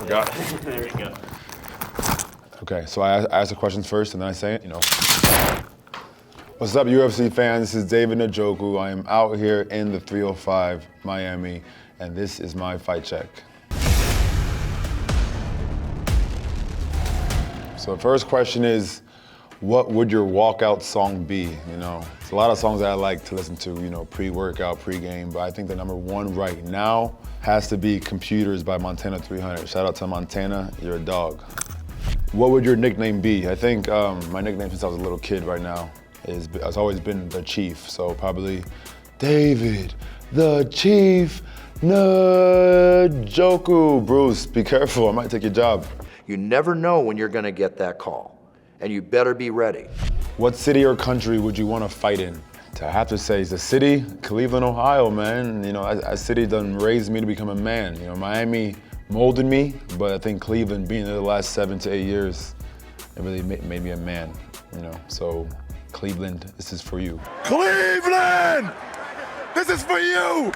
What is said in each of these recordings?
forgot. There we go. Okay, so I ask the questions first and then I say it, you know. What's up, UFC fans? This is David Njoku. I am out here in the 305, Miami, and this is my fight check. So the first question is, what would your walkout song be? You know, it's a lot of songs that I like to listen to, you know, pre-workout, pre-game, but I think the number one right now has to be Computers by Montana 300. Shout out to Montana, you're a dog. What would your nickname be? I think my nickname since I was a little kid right now has always been the Chief, so probably David, the Chief, Njoku. Bruce, be careful, I might take your job. You never know when you're gonna get that call, and you better be ready. What city or country would you want to fight in? I have to say, it's a city, Cleveland, Ohio, man. You know, a city done raised me to become a man. You know, Miami molded me, but I think Cleveland, being there the last 7 to 8 years, it really made me a man, you know. So, Cleveland, this is for you. Cleveland! This is for you!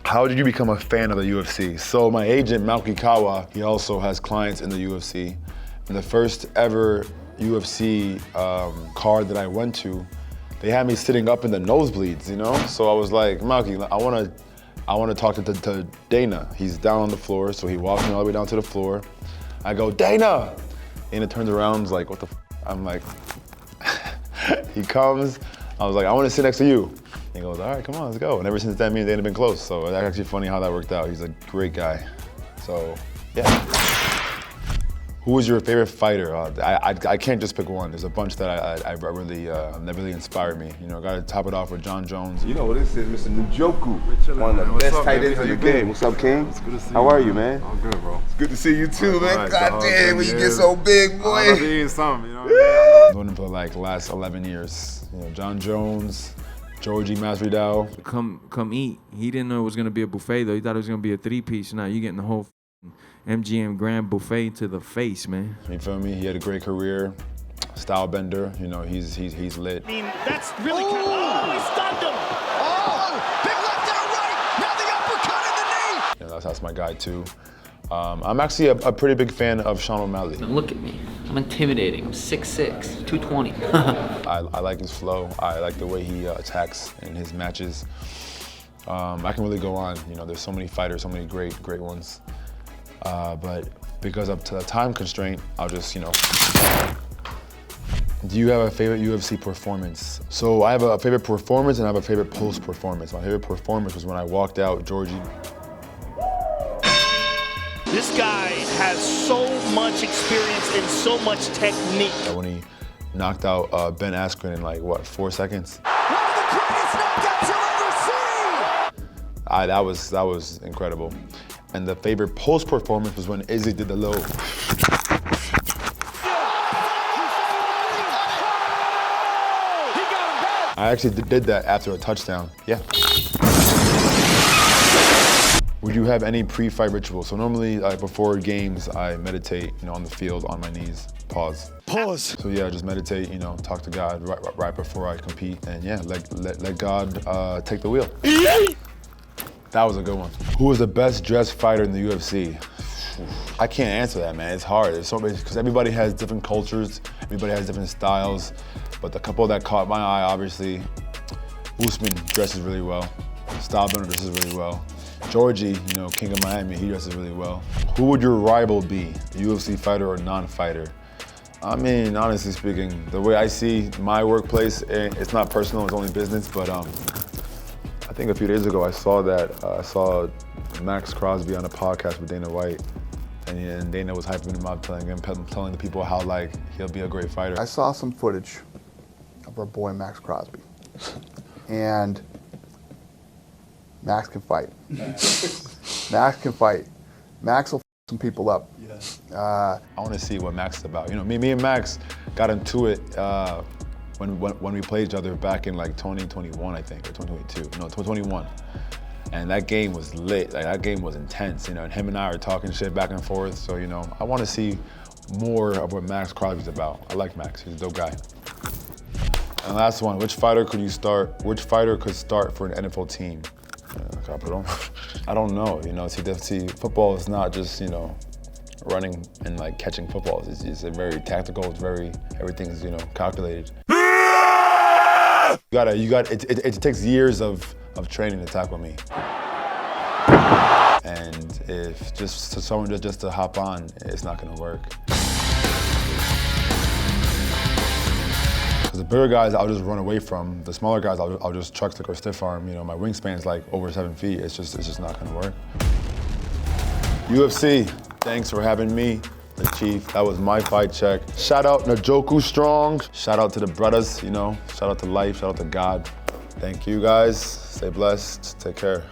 How did you become a fan of the UFC? So my agent, Walkout, he also has clients in the UFC. And the first ever UFC card that I went to, they had me sitting up in the nosebleeds, you know? So I was like, Malky, I wanna talk to Dana. He's down on the floor, so he walks me all the way down to the floor. I go, Dana! Dana turns around, is like, what the f? I'm like, he comes, I was like, I wanna sit next to you. He goes, all right, come on, let's go. And ever since then, me and Dana have been close. So it's actually funny how that worked out. He's a great guy. So, yeah. Who was your favorite fighter? I can't just pick one. There's a bunch that that really inspired me. You know, gotta top it off with Jon Jones. You know what this is, Mr. Njoku. One of the best tight ends in the game. What's up, King? It's good to see you. How are you, man? I'm good, bro. It's good to see you too, man. Right, God damn, when you get so big, boy. I'm eating something, you know what I I've known him for like the last 11 years. You know, Jon Jones, Georgie Masvidal. Come eat. He didn't know it was gonna be a buffet though. He thought it was gonna be a 3-piece. Now you getting the whole MGM Grand Buffet to the face, man. You feel me? He had a great career, style bender. You know, he's lit. I mean, that's really kind of... Oh, he stunned him! Oh, big left and a right. Now the uppercut in the knee. You know, that's my guy too. I'm actually a pretty big fan of Sean O'Malley. Look at me. I'm intimidating. I'm 6'6", 220. I like his flow. I like the way he attacks in his matches. I can really go on. You know, there's so many fighters, so many great ones. But because up to the time constraint, I'll just, you know. Do you have a favorite UFC performance? So I have a favorite performance and I have a favorite post-performance. My favorite performance was when I walked out Georgie. This guy has so much experience and so much technique. When he knocked out Ben Askren in like, what, 4 seconds? One of the greatest knockouts you'll ever see. That was incredible. And the favorite post-performance was when Izzy did the low. I actually did that after a touchdown, yeah. Would you have any pre-fight rituals? So normally, before games, I meditate, you know, on the field, on my knees. Pause. So yeah, just meditate, you know, talk to God right before I compete, and yeah, let God take the wheel. That was a good one. Who is the best dressed fighter in the UFC? I can't answer that, man. It's hard. It's so because everybody has different cultures, everybody has different styles. But the couple that caught my eye, obviously, Usman dresses really well. Stylebender dresses really well. Georgie, you know, King of Miami, he dresses really well. Who would your rival be, a UFC fighter or non-fighter? I mean, honestly speaking, the way I see my workplace, it's not personal, it's only business, but I think a few days ago I saw Maxx Crosby on a podcast with Dana White, and Dana was hyping him up, telling the people how like he'll be a great fighter. I saw some footage of our boy Maxx Crosby, and Max can fight. Max can fight. Max will f some people up. I want to see what Max is about. You know, me and Max got into it when we played each other back in like 2021, I think, or 2022. No, 2021. And that game was lit. Like that game was intense. You know, and him and I are talking shit back and forth. So you know, I want to see more of what Maxx Crosby's about. I like Max. He's a dope guy. And last one, which fighter could start for an NFL team? I don't know, you know, see, football is not just, you know, running and like catching footballs. It's very tactical. It's very, everything's, you know, calculated. It takes years of training to tackle me. And if just someone just to hop on, it's not gonna work. The bigger guys, I'll just run away from. The smaller guys, I'll just truck stick or stiff arm. You know, my wingspan's like over 7 feet. It's just not gonna work. UFC, thanks for having me, the Chief. That was my fight check. Shout out Njoku Strong. Shout out to the brothers, you know. Shout out to life, shout out to God. Thank you guys. Stay blessed, take care.